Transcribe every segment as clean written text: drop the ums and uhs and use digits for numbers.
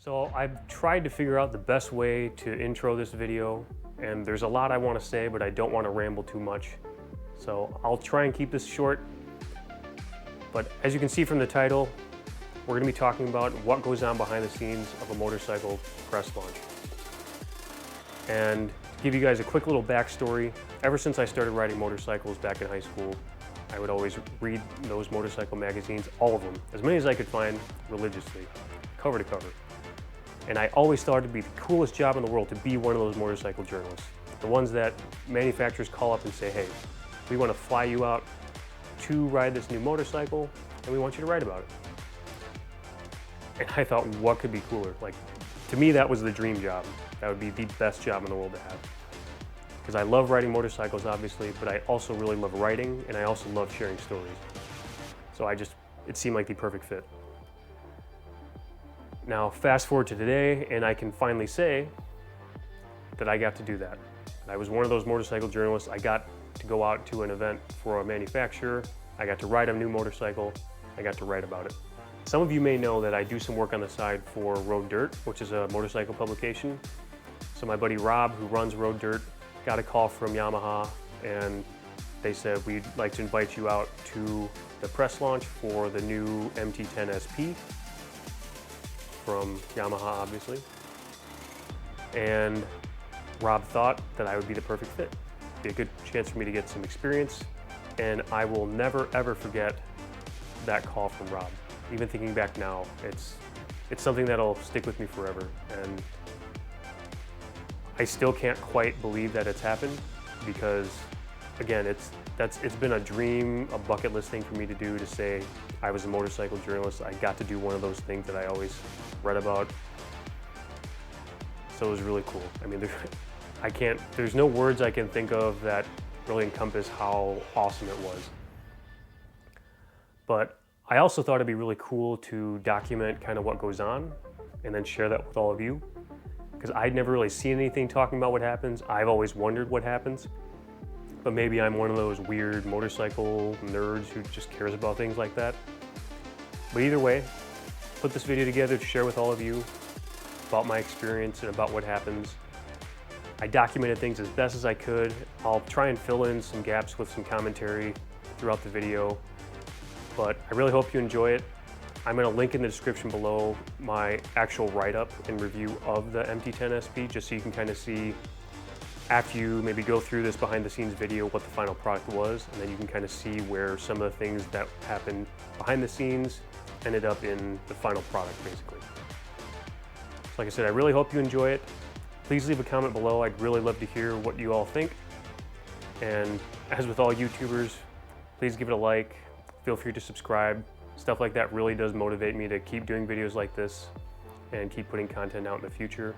So I've tried to figure out the best way to intro this video, and there's a lot I want to say, but I don't want to ramble too much. So I'll try and keep this short. But as you can see from the title, we're going to be talking about what goes on behind the scenes of a motorcycle press launch. And to give you guys a quick little backstory, ever since I started riding motorcycles back in high school, I would always read those motorcycle magazines, all of them, as many as I could find religiously, cover to cover. And I always thought it'd be the coolest job in the world to be one of those motorcycle journalists. The ones that manufacturers call up and say, hey, we want to fly you out to ride this new motorcycle, and we want you to write about it. And I thought, what could be cooler? Like, to me, that was the dream job. That would be the best job in the world to have. Because I love riding motorcycles, obviously, but I also really love writing, and I also love sharing stories. So it seemed like the perfect fit. Now, fast forward to today, and I can finally say that I got to do that. I was one of those motorcycle journalists. I got to go out to an event for a manufacturer. I got to ride a new motorcycle. I got to write about it. Some of you may know that I do some work on the side for Road Dirt, which is a motorcycle publication. So my buddy Rob, who runs Road Dirt, got a call from Yamaha, and they said, we'd like to invite you out to the press launch for the new MT-10 SP from Yamaha, obviously. And Rob thought that I would be the perfect fit. It'd be a good chance for me to get some experience, and I will never ever forget that call from Rob. Even thinking back now, it's something that'll stick with me forever. And I still can't quite believe that it's happened, because again, it's been a dream, a bucket list thing for me to do, to say I was a motorcycle journalist. I got to do one of those things that I always read about. So it was really cool. I mean, there's no words I can think of that really encompass how awesome it was. But I also thought it'd be really cool to document kind of what goes on and then share that with all of you, because I'd never really seen anything talking about what happens. I've always wondered what happens, but maybe I'm one of those weird motorcycle nerds who just cares about things like that. But either way, put this video together to share with all of you about my experience and about what happens. I documented things as best as I could. I'll try and fill in some gaps with some commentary throughout the video, but I really hope you enjoy it. I'm going to link in the description below my actual write-up and review of the MT-10 SP, just so you can kind of see, after you maybe go through this behind the scenes video, what the final product was, and then you can kind of see where some of the things that happened behind the scenes ended up in the final product, basically. So like I said, I really hope you enjoy it. Please leave a comment below. I'd really love to hear what you all think. And as with all YouTubers, please give it a like. Feel free to subscribe. Stuff like that really does motivate me to keep doing videos like this and keep putting content out in the future.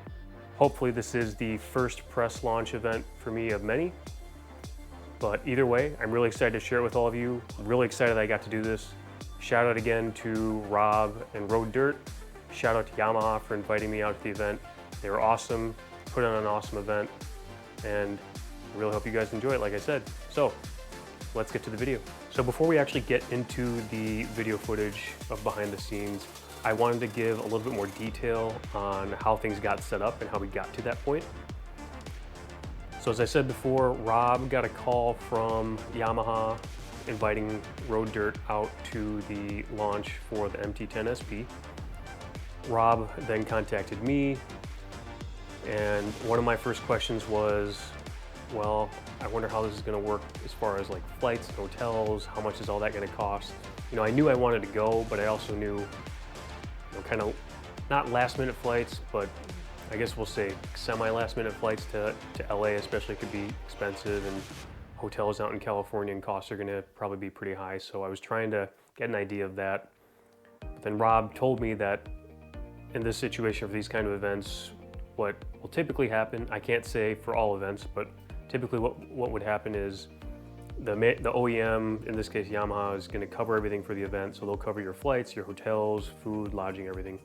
Hopefully this is the first press launch event for me of many. But either way, I'm really excited to share it with all of you. I'm really excited I got to do this. Shout out again to Rob and Road Dirt. Shout out to Yamaha for inviting me out to the event. They were awesome, put on an awesome event, and I really hope you guys enjoy it, like I said. So let's get to the video. So before we actually get into the video footage of behind the scenes, I wanted to give a little bit more detail on how things got set up and how we got to that point. So as I said before, Rob got a call from Yamaha inviting Road Dirt out to the launch for the MT-10 SP. Rob then contacted me, and one of my first questions was, well, I wonder how this is going to work as far as like flights, hotels, how much is all that going to cost? You know, I knew I wanted to go, but I also knew, you know, kind of not last minute flights, but I guess we'll say semi-last minute flights to LA especially could be expensive, and hotels out in California and costs are going to probably be pretty high. So I was trying to get an idea of that. But then Rob told me that in this situation for these kind of events, what will typically happen, I can't say for all events, but typically what would happen is the OEM, in this case Yamaha, is going to cover everything for the event. So they'll cover your flights, your hotels, food, lodging, everything.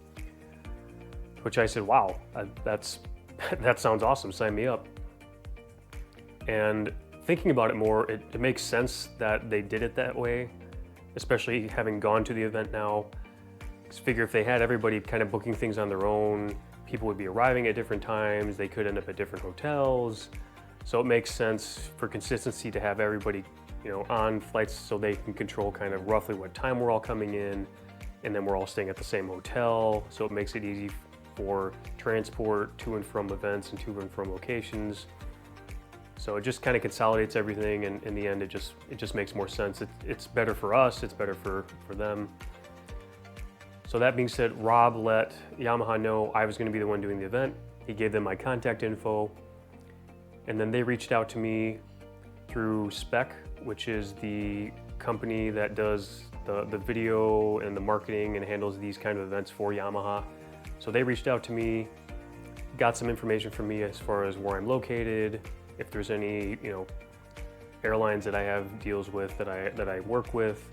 Which I said, wow, that sounds awesome, sign me up. And thinking about it more, it makes sense that they did it that way, especially having gone to the event now. Just figure if they had everybody kind of booking things on their own, people would be arriving at different times, they could end up at different hotels. So it makes sense for consistency to have everybody, you know, on flights so they can control kind of roughly what time we're all coming in, and then we're all staying at the same hotel. So it makes it easy for transport to and from events and to and from locations. So it just kind of consolidates everything, and in the end, it just makes more sense. It's better for us, it's better for them. So that being said, Rob let Yamaha know I was going to be the one doing the event. He gave them my contact info, and then they reached out to me through Spec, which is the company that does the video and the marketing and handles these kind of events for Yamaha. So they reached out to me, got some information from me as far as where I'm located, if there's any, you know, airlines that I have deals with that I work with,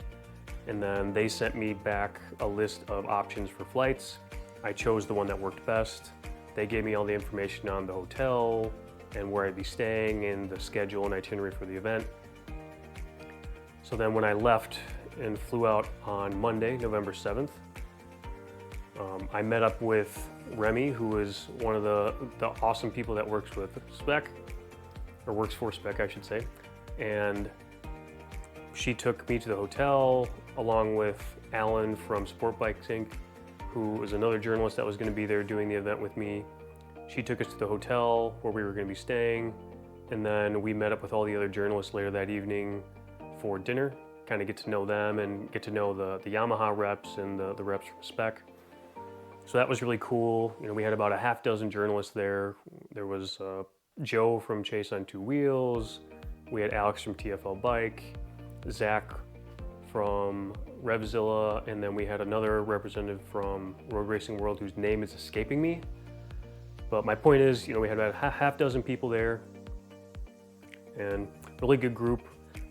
and then they sent me back a list of options for flights. I chose the one that worked best. They gave me all the information on the hotel and where I'd be staying and the schedule and itinerary for the event. So then when I left and flew out on Monday, November 7th, I met up with Remy, who is one of the awesome people that works with Spec, or works for Spec, I should say. And she took me to the hotel along with Alan from Sport Bikes Inc., who was another journalist that was going to be there doing the event with me. She took us to the hotel where we were going to be staying, and then we met up with all the other journalists later that evening for dinner, kind of get to know them and get to know the Yamaha reps and the reps from Spec. So that was really cool. You know, we had about a half dozen journalists there. There was Joe from Chase on Two Wheels, we had Alex from TFL Bike, Zach from Revzilla, and then we had another representative from Road Racing World whose name is escaping me. But my point is, you know, we had about a half dozen people there, and really good group,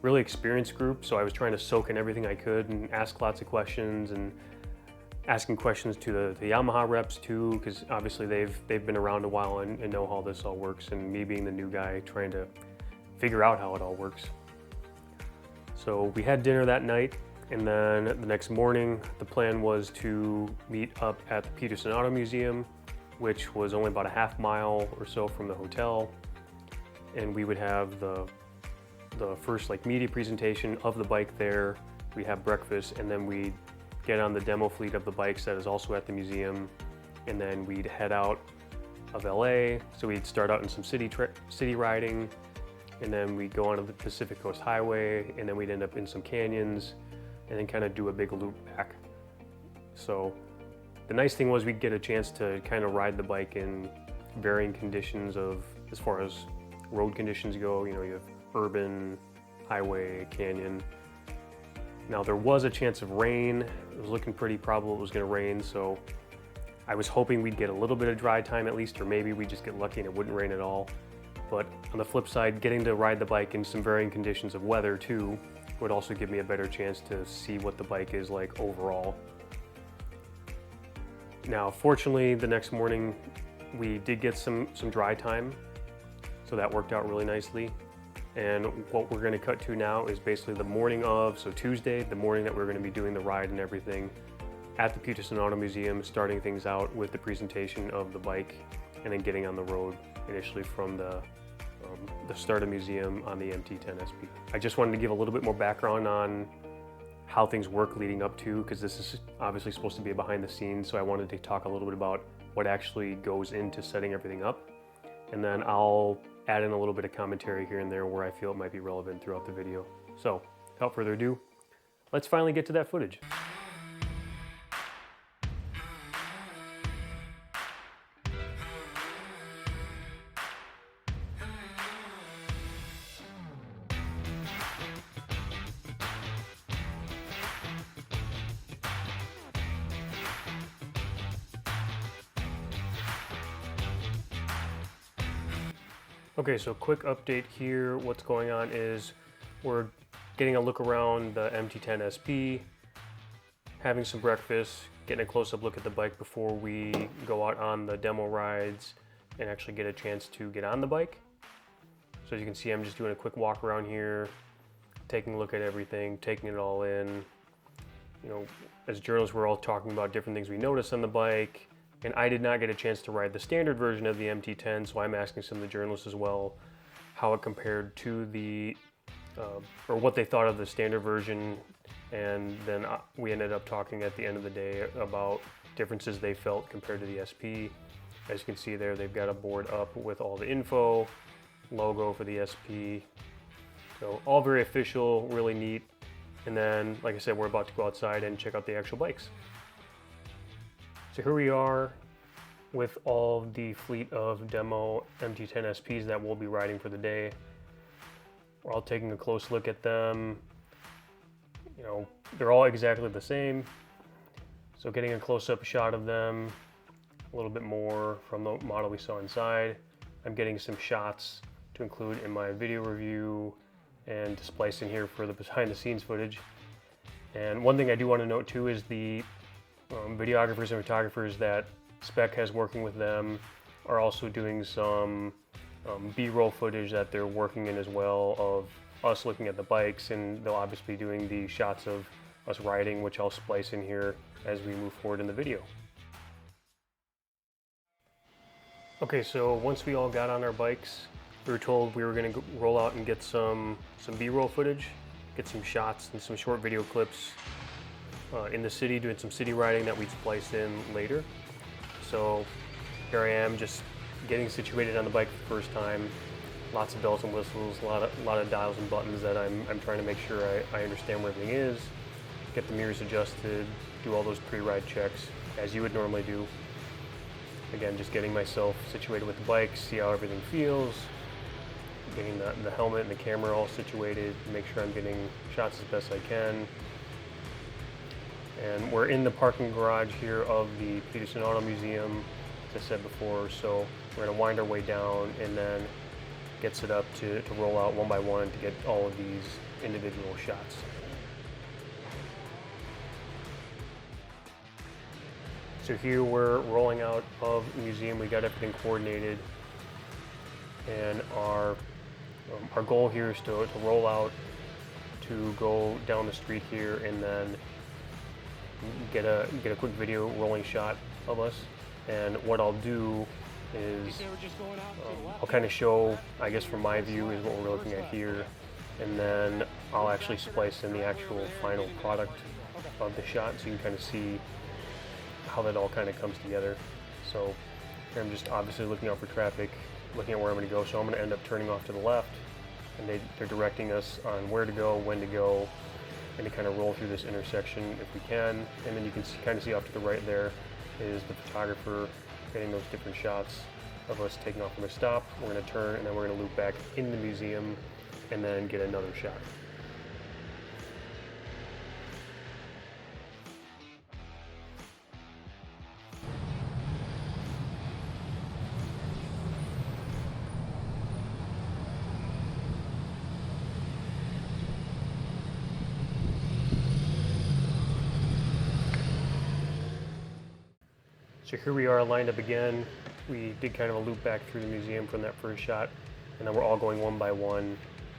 really experienced group. So I was trying to soak in everything I could and ask lots of questions, and asking questions to the Yamaha reps too, because obviously they've been around a while and know how this all works, and me being the new guy trying to figure out how it all works. So we had dinner that night, and then the next morning the plan was to meet up at the Peterson Auto Museum, which was only about a half mile or so from the hotel, and we would have the first like media presentation of the bike there. We'd have breakfast, and then we'd get on the demo fleet of the bikes that is also at the museum, and then we'd head out of LA. So we'd start out in some city riding, and then we'd go onto the Pacific Coast Highway, and then we'd end up in some canyons, and then kind of do a big loop back. So the nice thing was we'd get a chance to kind of ride the bike in varying conditions of, as far as road conditions go. You know, you have urban, highway, canyon. Now there was a chance of rain. It was looking pretty probable it was going to rain, so I was hoping we'd get a little bit of dry time at least, or maybe we'd just get lucky and it wouldn't rain at all. But on the flip side, getting to ride the bike in some varying conditions of weather too would also give me a better chance to see what the bike is like overall. Now fortunately, the next morning we did get some dry time, so that worked out really nicely. And what we're going to cut to now is basically the morning of, so Tuesday, the morning that we're going to be doing the ride and everything at the Peterson Auto Museum, starting things out with the presentation of the bike, and then getting on the road initially from the start of museum on the MT-10 SP. I just wanted to give a little bit more background on how things work leading up to, because this is obviously supposed to be a behind the scenes, so I wanted to talk a little bit about what actually goes into setting everything up, and then I'll add in a little bit of commentary here and there where I feel it might be relevant throughout the video. So without further ado, let's finally get to that footage. Okay, so quick update here. What's going on is we're getting a look around the MT-10 SP, having some breakfast, getting a close-up look at the bike before we go out on the demo rides and actually get a chance to get on the bike. So as you can see, I'm just doing a quick walk around here, taking a look at everything, taking it all in. You know, as journalists, we're all talking about different things we noticed on the bike, and I did not get a chance to ride the standard version of the MT-10, so I'm asking some of the journalists as well how it compared to the, or what they thought of the standard version, and then we ended up talking at the end of the day about differences they felt compared to the SP. As you can see there, they've got a board up with all the info, logo for the SP. So all very official, really neat. And then, like I said, we're about to go outside and check out the actual bikes. So here we are with all the fleet of demo MT-10 SPs that we'll be riding for the day. We're all taking a close look at them. You know, they're all exactly the same. So getting a close-up shot of them, a little bit more from the model we saw inside. I'm getting some shots to include in my video review and to splice in here for the behind-the-scenes footage. And one thing I do want to note too is the videographers and photographers that Spec has working with them are also doing some B-roll footage that they're working in as well of us looking at the bikes, and they'll obviously be doing the shots of us riding, which I'll splice in here as we move forward in the video. Okay, so once we all got on our bikes, we were told we were going to roll out and get some B-roll footage, get some shots and some short video clips in the city, doing some city riding that we'd splice in later. So here I am, just getting situated on the bike for the first time. Lots of bells and whistles, a lot of dials and buttons that I'm trying to make sure I understand where everything is, get the mirrors adjusted, do all those pre-ride checks as you would normally do. Again, just getting myself situated with the bike, see how everything feels, getting the helmet and the camera all situated, make sure I'm getting shots as best I can. And we're in the parking garage here of the Peterson Auto Museum, as I said before, so we're gonna wind our way down and then get set up to roll out one by one to get all of these individual shots. So here we're rolling out of the museum. We got everything coordinated, and our goal here is to roll out, to go down the street here, and then get a quick video rolling shot of us. And what I'll do is I'll kind of show, I guess from my view, is what we're looking at here, and then I'll actually splice in the actual final product of the shot so you can kind of see how that all kind of comes together. So here I'm just obviously looking out for traffic, looking at where I'm going to go, so I'm going to end up turning off to the left, and they're directing us on where to go, when to go, and to kind of roll through this intersection if we can. And then you can kind of see off to the right there is the photographer getting those different shots of us taking off from a stop. We're going to turn, and then we're going to loop back in the museum and then get another shot. So here we are lined up again. We did kind of a loop back through the museum from that first shot, and then we're all going one by one.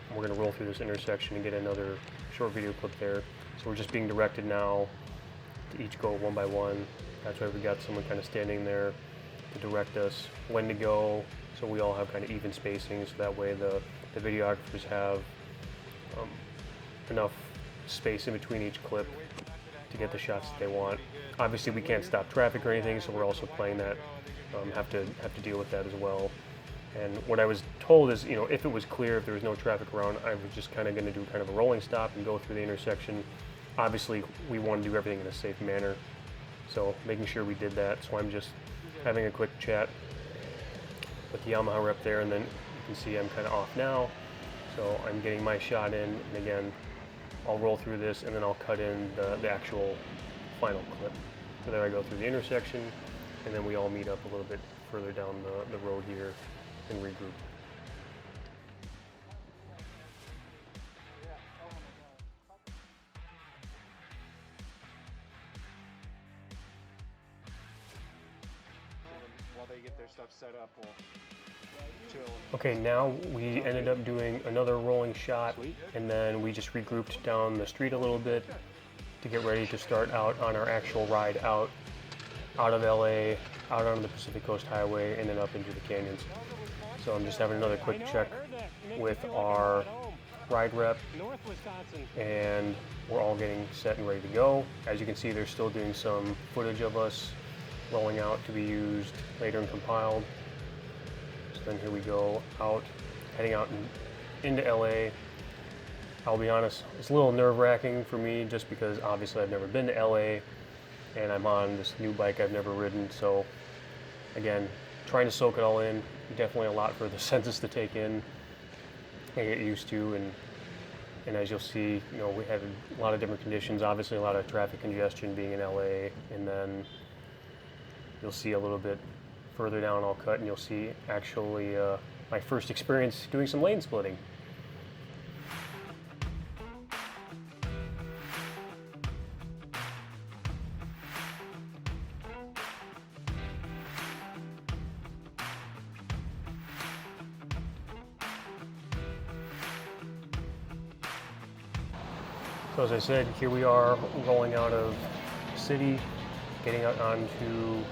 And we're going to roll through this intersection and get another short video clip there. So we're just being directed now to each go one by one. That's why we got someone kind of standing there to direct us when to go, so we all have kind of even spacing, so that way the videographers have enough space in between each clip to get the shots that they want. Obviously we can't stop traffic or anything, so we're also playing that, have to deal with that as well. And what I was told is, you know, if it was clear, if there was no traffic around, I was just kind of going to do kind of a rolling stop and go through the intersection. Obviously we want to do everything in a safe manner, so making sure we did that. So I'm just having a quick chat with the Yamaha rep there, and then you can see I'm kind of off now, so I'm getting my shot in, and again I'll roll through this and then I'll cut in the actual final clip. So there I go through the intersection, and then we all meet up a little bit further down the road here and regroup. While they get their stuff set up, we'll chill. Okay, now we ended up doing another rolling shot, and then we just regrouped down the street a little bit, to get ready to start out on our actual ride out of LA, out on the Pacific Coast Highway, and then up into the canyons. So I'm just having another quick check with our ride rep, and we're all getting set and ready to go. As you can see, they're still doing some footage of us rolling out to be used later and compiled. So then here we go, heading out into LA. I'll be honest, it's a little nerve-wracking for me just because obviously I've never been to LA and I'm on this new bike I've never ridden. So again, trying to soak it all in. Definitely a lot for the senses to take in and get used to. And as you'll see, you know, we had a lot of different conditions, obviously a lot of traffic congestion being in LA, and then you'll see a little bit further down I'll cut and you'll see actually my first experience doing some lane splitting. So as I said, here we are rolling out of the city, getting out onto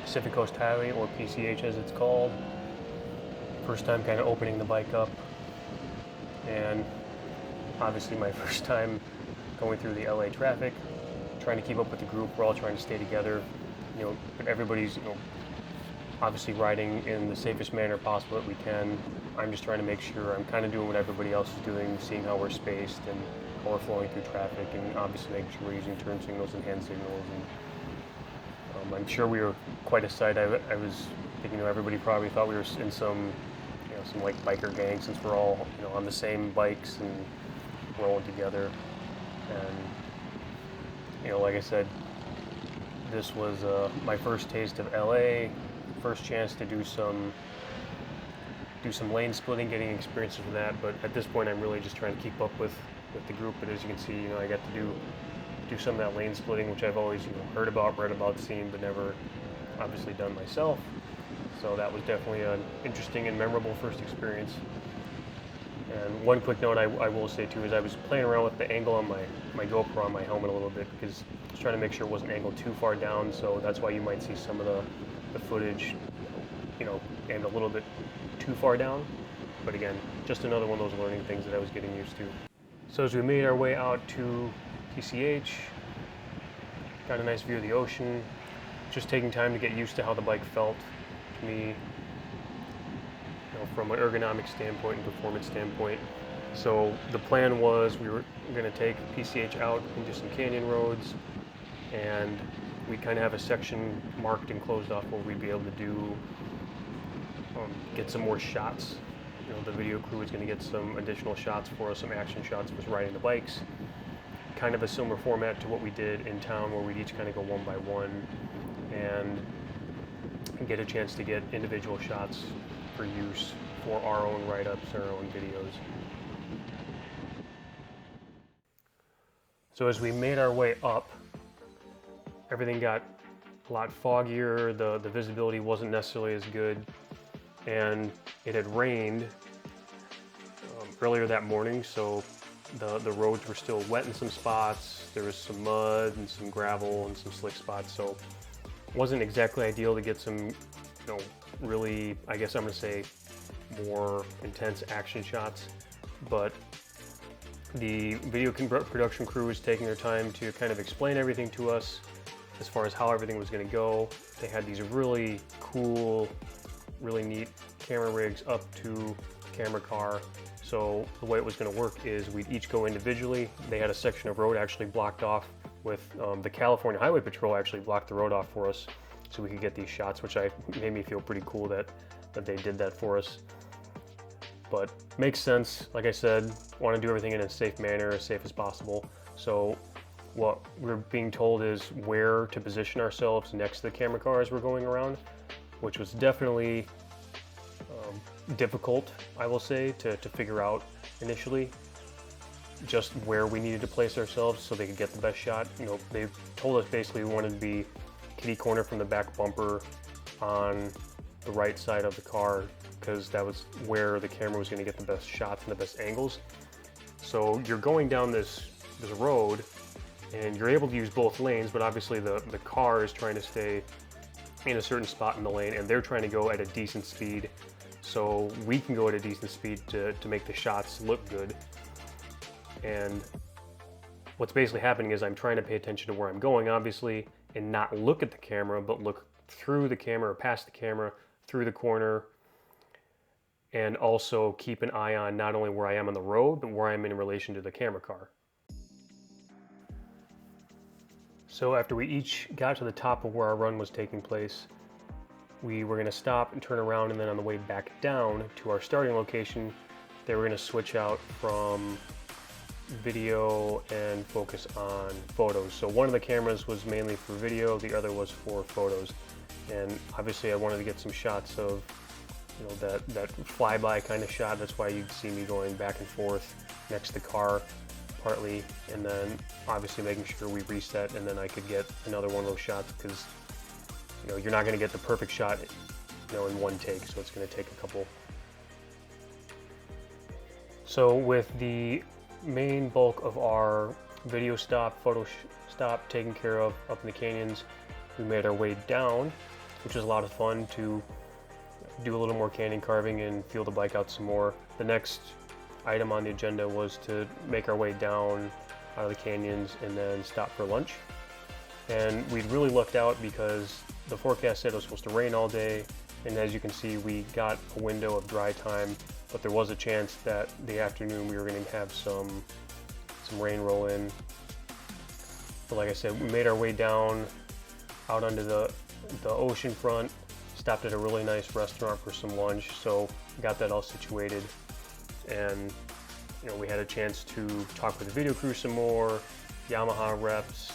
Pacific Coast Highway, or PCH as it's called. First time kind of opening the bike up, and obviously my first time going through the LA traffic, trying to keep up with the group. We're all trying to stay together, you know, but everybody's, you know, obviously riding in the safest manner possible that we can. I'm just trying to make sure I'm kind of doing what everybody else is doing, seeing how we're spaced and how we're flowing through traffic, and obviously making sure we're using turn signals and hand signals. And I'm sure we were quite a sight. I was thinking, you know, everybody probably thought we were in some, you know, some like biker gang, since we're all, you know, on the same bikes and rolling together. And you know, like I said, this was my first taste of LA, first chance to do some lane splitting, getting experiences with that. But at this point, I'm really just trying to keep up with the group. But as you can see, you know, I got to do some of that lane splitting, which I've always, you know, heard about, read about, seen, but never obviously done myself. So that was definitely an interesting and memorable first experience. And one quick note I will say too is I was playing around with the angle on my GoPro on my helmet a little bit, because I was trying to make sure it wasn't angled too far down. So that's why you might see some of the footage, you know, and a little bit too far down. But again, just another one of those learning things that I was getting used to. So as we made our way out to PCH, got a nice view of the ocean, just taking time to get used to how the bike felt to me, you know, from an ergonomic standpoint and performance standpoint. So the plan was we were going to take PCH out into some canyon roads, and we kind of have a section marked and closed off where we'd be able to do get some more shots. You know, the video crew is going to get some additional shots for us, some action shots of us riding the bikes. Kind of a similar format to what we did in town, where we'd each kind of go one by one and get a chance to get individual shots for use for our own write-ups, our own videos. So as we made our way up, everything got a lot foggier, the visibility wasn't necessarily as good, and it had rained earlier that morning, so the roads were still wet in some spots. There was some mud and some gravel and some slick spots, so it wasn't exactly ideal to get some, you know, really, I guess I'm gonna say, more intense action shots. But the video production crew was taking their time to kind of explain everything to us as far as how everything was gonna go. They had these really cool, really neat camera rigs up to camera car. So the way it was going to work is we'd each go individually. They had a section of road actually blocked off with the California Highway Patrol actually blocked the road off for us so we could get these shots, which made me feel pretty cool that they did that for us. But makes sense. Like I said, want to do everything in a safe manner, as safe as possible. So what we're being told is where to position ourselves next to the camera car as we're going around, which was definitely difficult, I will say, to figure out initially, just where we needed to place ourselves so they could get the best shot. You know, they told us basically we wanted to be kitty corner from the back bumper on the right side of the car, because that was where the camera was going to get the best shots and the best angles. So you're going down this road, and you're able to use both lanes, but obviously the car is trying to stay in a certain spot in the lane, and they're trying to go at a decent speed, so we can go at a decent speed to make the shots look good. And what's basically happening is I'm trying to pay attention to where I'm going, obviously, and not look at the camera, but look through the camera, or past the camera, through the corner, and also keep an eye on not only where I am on the road, but where I am in relation to the camera car. So after we each got to the top of where our run was taking place, we were going to stop and turn around, and then on the way back down to our starting location, they were going to switch out from video and focus on photos. So one of the cameras was mainly for video, the other was for photos. And obviously I wanted to get some shots of, you know, that flyby kind of shot. That's why you'd see me going back and forth next to the car partly, and then obviously making sure we reset, and then I could get another one of those shots, because you know you're not going to get the perfect shot, you know, in one take, so it's going to take a couple. So with the main bulk of our video stop, photo stop taken care of up in the canyons, we made our way down, which was a lot of fun to do a little more canyon carving and feel the bike out some more. The next item on the agenda was to make our way down out of the canyons and then stop for lunch. And we'd really lucked out because the forecast said it was supposed to rain all day, and as you can see, we got a window of dry time, but there was a chance that the afternoon we were going to have some rain roll in. But like I said, we made our way down out onto the ocean front, stopped at a really nice restaurant for some lunch, so got that all situated. And you know, we had a chance to talk with the video crew some more, Yamaha reps,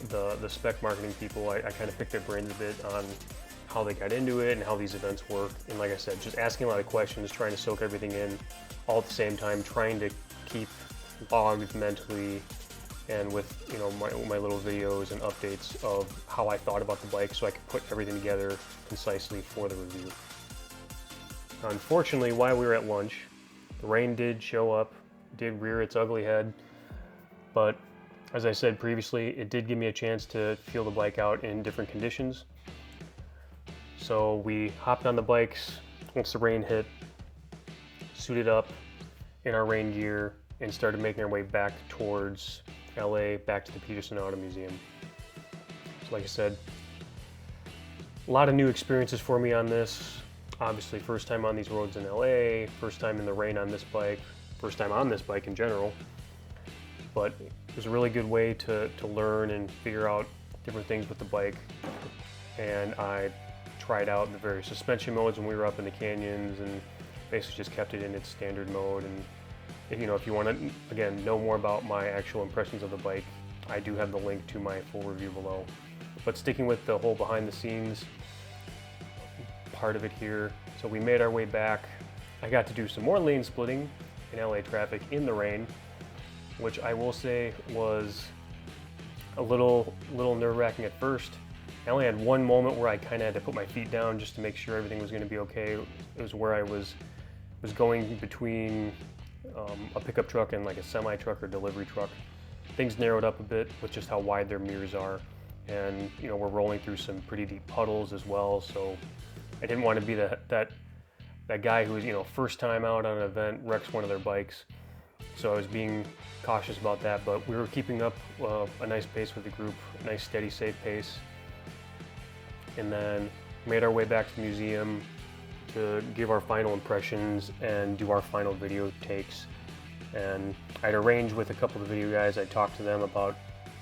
the Spec marketing people. I kind of picked their brains a bit on how they got into it and how these events work. And like I said, just asking a lot of questions, trying to soak everything in, all at the same time, trying to keep logged mentally and with, you know, my little videos and updates of how I thought about the bike, so I could put everything together concisely for the review. Unfortunately, while we were at lunch, the rain did show up, did rear its ugly head, but as I said previously, it did give me a chance to feel the bike out in different conditions. So we hopped on the bikes once the rain hit, suited up in our rain gear, and started making our way back towards LA, back to the Peterson Auto Museum. So like I said, a lot of new experiences for me on this. Obviously, first time on these roads in LA, first time in the rain on this bike, first time on this bike in general. But it was a really good way to learn and figure out different things with the bike. And I tried out the various suspension modes when we were up in the canyons, and basically just kept it in its standard mode. And you know, if you want to, again, know more about my actual impressions of the bike, I do have the link to my full review below. But sticking with the whole behind the scenes part of it here, so we made our way back. I got to do some more lane splitting in LA traffic in the rain, which I will say was a little nerve-wracking at first. I only had one moment where I kind of had to put my feet down just to make sure everything was going to be okay. It was where I was going between a pickup truck and like a semi-truck or delivery truck. Things narrowed up a bit with just how wide their mirrors are, and you know, we're rolling through some pretty deep puddles as well, so I didn't want to be that guy who was, you know, first time out on an event, wrecks one of their bikes. So I was being cautious about that, but we were keeping up a nice pace with the group, a nice steady, safe pace. And then made our way back to the museum to give our final impressions and do our final video takes. And I'd arranged with a couple of the video guys, I talked to them about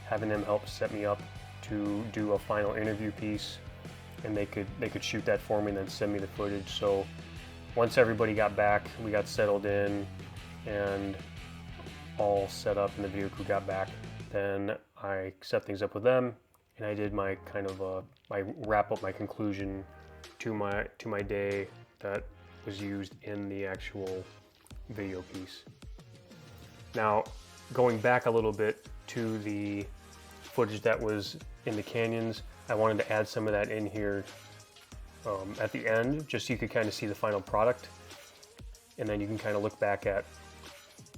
having them help set me up to do a final interview piece, and they could shoot that for me and then send me the footage. So once everybody got back, we got settled in and all set up, and the video crew got back, then I set things up with them, and I did my kind of my wrap up, my conclusion to my day that was used in the actual video piece. Now, going back a little bit to the footage that was in the canyons, I wanted to add some of that in here at the end, just so you could kind of see the final product, and then you can kind of look back at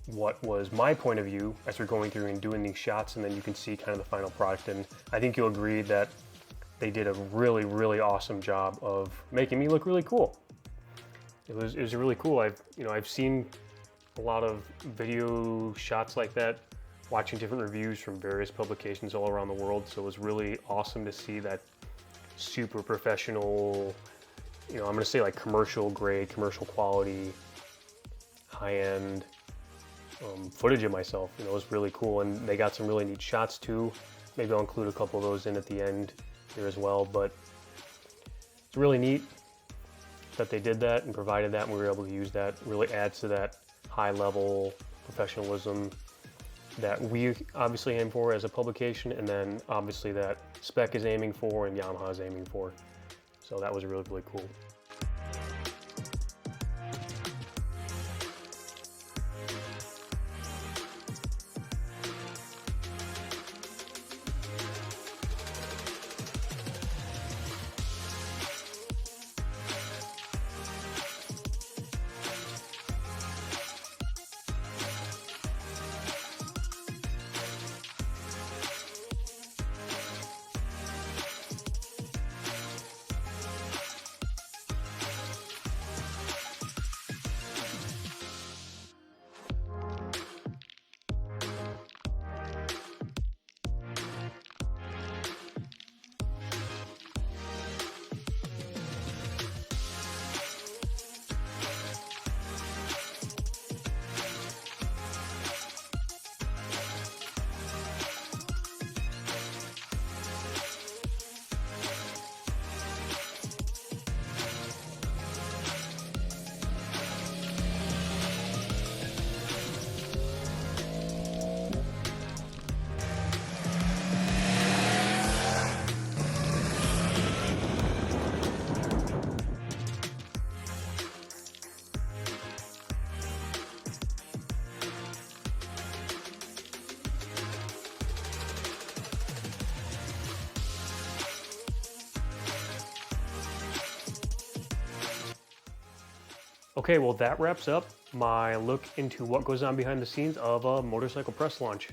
what was my point of view as we're going through and doing these shots, and then you can see kind of the final product. And I think you'll agree that they did a really, really awesome job of making me look really cool. It was really cool. I've seen a lot of video shots like that, watching different reviews from various publications all around the world. So it was really awesome to see that super professional, I'm gonna say like commercial grade, commercial quality, high-end footage of myself. It was really cool, and they got some really neat shots too. Maybe I'll include a couple of those in at the end here as well, but it's really neat that they did that and provided that, and we were able to use that. Really adds to that high level professionalism that we obviously aim for as a publication, and then obviously that Spec is aiming for and Yamaha is aiming for. So that was really, really cool. Okay, well that wraps up my look into what goes on behind the scenes of a motorcycle press launch.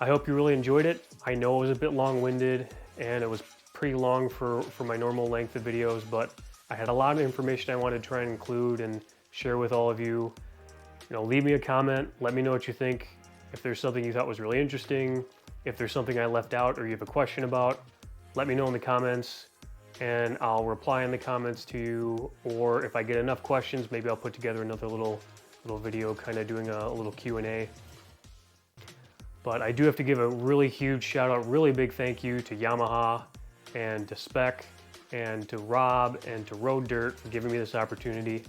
I hope you really enjoyed it. I know it was a bit long-winded and it was pretty long for my normal length of videos, but I had a lot of information I wanted to try and include and share with all of you. Leave me a comment, let me know what you think. If there's something you thought was really interesting, if there's something I left out or you have a question about, let me know in the comments, and I'll reply in the comments to you. Or if I get enough questions, maybe I'll put together another little video kind of doing a little Q&A. But I do have to give a really huge shout out, really big thank you to Yamaha and to Spec and to Rob and to Road Dirt for giving me this opportunity.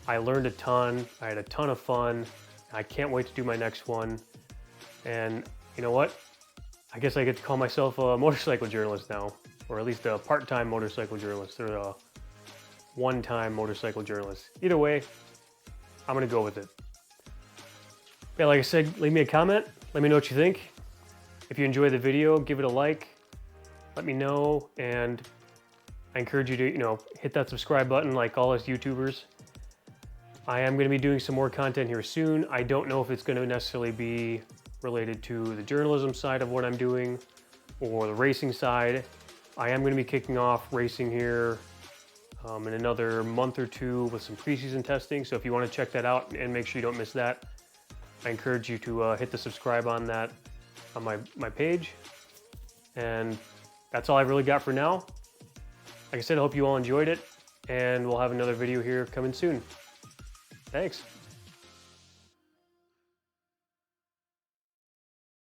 I learned a ton, I had a ton of fun. I can't wait to do my next one. And you know what? I guess I get to call myself a motorcycle journalist now, or at least a part-time motorcycle journalist, or a one-time motorcycle journalist. Either way, I'm gonna go with it. Yeah, like I said, leave me a comment. Let me know what you think. If you enjoyed the video, give it a like. Let me know, and I encourage you to, hit that subscribe button like all us YouTubers. I am gonna be doing some more content here soon. I don't know if it's gonna necessarily be related to the journalism side of what I'm doing or the racing side. I am going to be kicking off racing here in another month or two with some preseason testing. So if you want to check that out and make sure you don't miss that, I encourage you to hit the subscribe on that on my page. And that's all I've really got for now. Like I said, I hope you all enjoyed it, and we'll have another video here coming soon. Thanks.